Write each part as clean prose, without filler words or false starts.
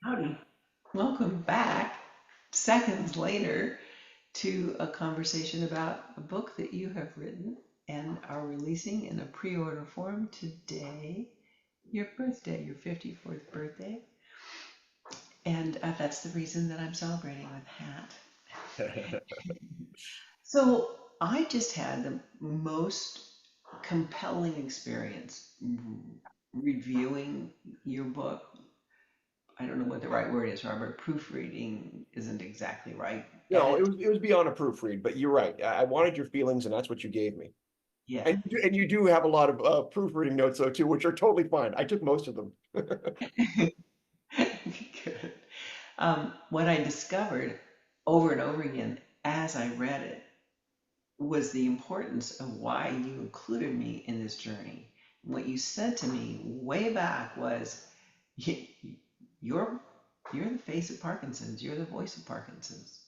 Howdy. Welcome back, seconds later, to a conversation about a book that you have written and are releasing in a pre order form today, your birthday, your 54th birthday. And that's the reason that I'm celebrating with hat. So I just had the most compelling experience reviewing your book. I don't know what the right word is, Robert. Proofreading isn't exactly right. No, it was beyond a proofread, but you're right. I wanted your feelings, and that's what you gave me. Yeah. And you do have a lot of proofreading notes though too, which are totally fine. I took most of them. Good. What I discovered over and over again as I read it was the importance of why you included me in this journey. What you said to me way back was, "Y- "You're you're the face of Parkinson's. You're the voice of Parkinson's."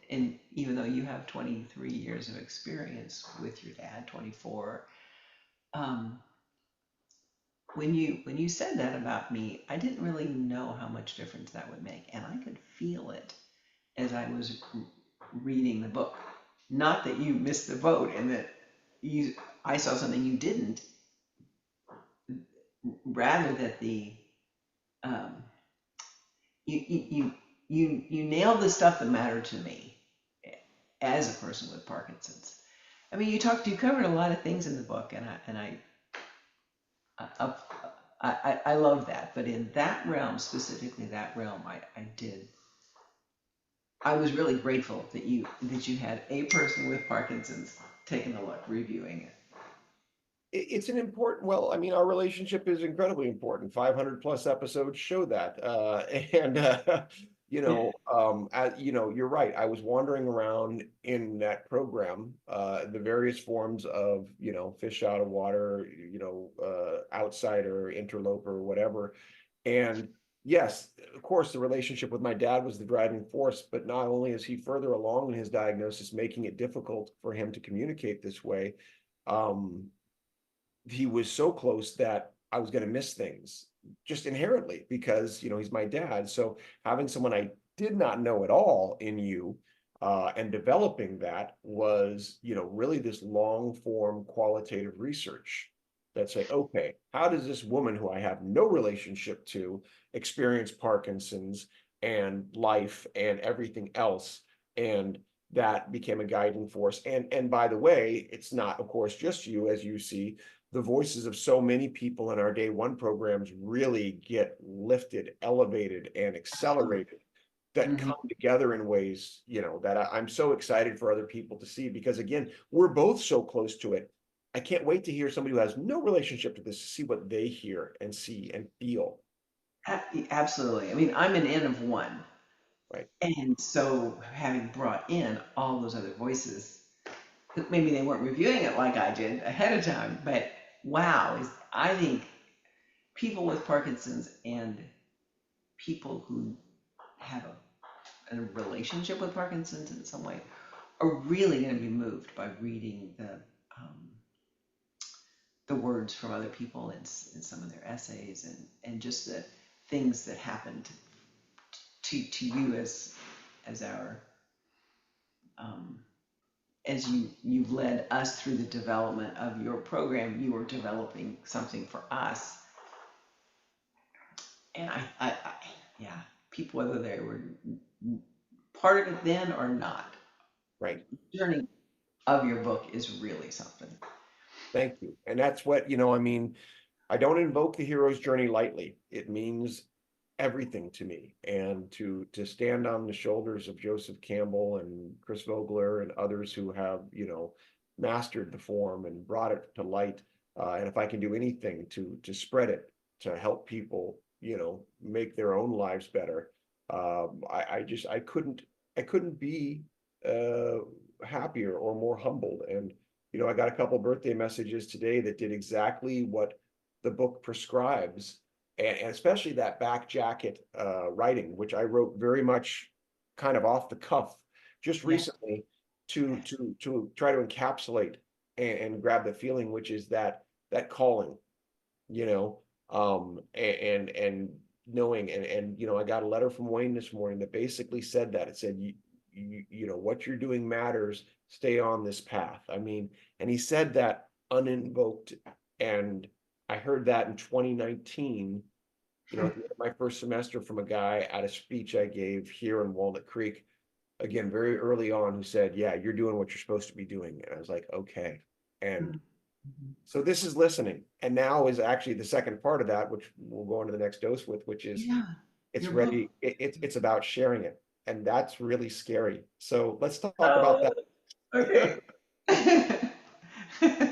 And even though you have 23 years of experience with your dad, 24, um, when you said that about me, I didn't really know how much difference that would make, and I could feel it as I was reading the book. Not that you missed the boat and that you I saw something you didn't, rather that the um, you nailed the stuff that mattered to me as a person with Parkinson's. I mean, you covered a lot of things in the book, I, I love that. But in that realm, specifically that realm, I did. I was really grateful that you had a person with Parkinson's taking a look, reviewing it. It's an important, well, I mean, our relationship is incredibly important. 500 plus episodes show that. And, you're right. I was wandering around in that program, the various forms of, fish out of water, outsider, interloper, whatever. And yes, of course, the relationship with my dad was the driving force, but not only is he further along in his diagnosis, making it difficult for him to communicate this way. Um, he was so close that I was going to miss things just inherently because he's my dad. So having someone I did not know at all in you, and developing that was really this long form qualitative research that say, okay, how does this woman who I have no relationship to experience Parkinson's and life and everything else? And that became a guiding force. And by the way, it's not, of course, just you, as you see, the voices of so many people in our day one programs really get lifted, elevated, and accelerated, that Mhm. come together in ways, that I'm so excited for other people to see, because again, we're both so close to it. I can't wait to hear somebody who has no relationship to this, to see what they hear and see and feel. Absolutely. I mean, I'm an N of one. Right. And so having brought in all those other voices, maybe they weren't reviewing it like I did ahead of time, but wow, I think people with Parkinson's and people who have a relationship with Parkinson's in some way are really going to be moved by reading um, the words from other people in some of their essays and just the things that happened to you as our um, as you've led us through the development of your program, you were developing something for us. And yeah, people, whether they were part of it then or not, Right. the journey of your book is really something. Thank you. And that's what, I mean, I don't invoke the hero's journey lightly. It means everything to me. And to stand on the shoulders of Joseph Campbell and Chris Vogler and others who have, mastered the form and brought it to light. And if I can do anything to spread it, to help people, make their own lives better, I couldn't be uh, happier or more humbled. And I got a couple birthday messages today that did exactly what the book prescribes, and especially that back jacket writing, which I wrote very much kind of off the cuff just Yeah. recently, to try to encapsulate and grab the feeling, which is that calling, you know, and knowing, and I got a letter from Wayne this morning that basically said that. It said, what you're doing matters, stay on this path. I mean, and he said that uninvoked, and I heard that in 2019, at the end of my first semester, from a guy at a speech I gave here in Walnut Creek, again, very early on, who said, yeah, you're doing what you're supposed to be doing. And I was like, okay. And Mhm. so this is listening. And now is actually the second part of that, which we'll go into the next dose with, which is Yeah, it's your book. ready. It's about sharing it. And that's really scary. So let's talk about Oh, that. okay.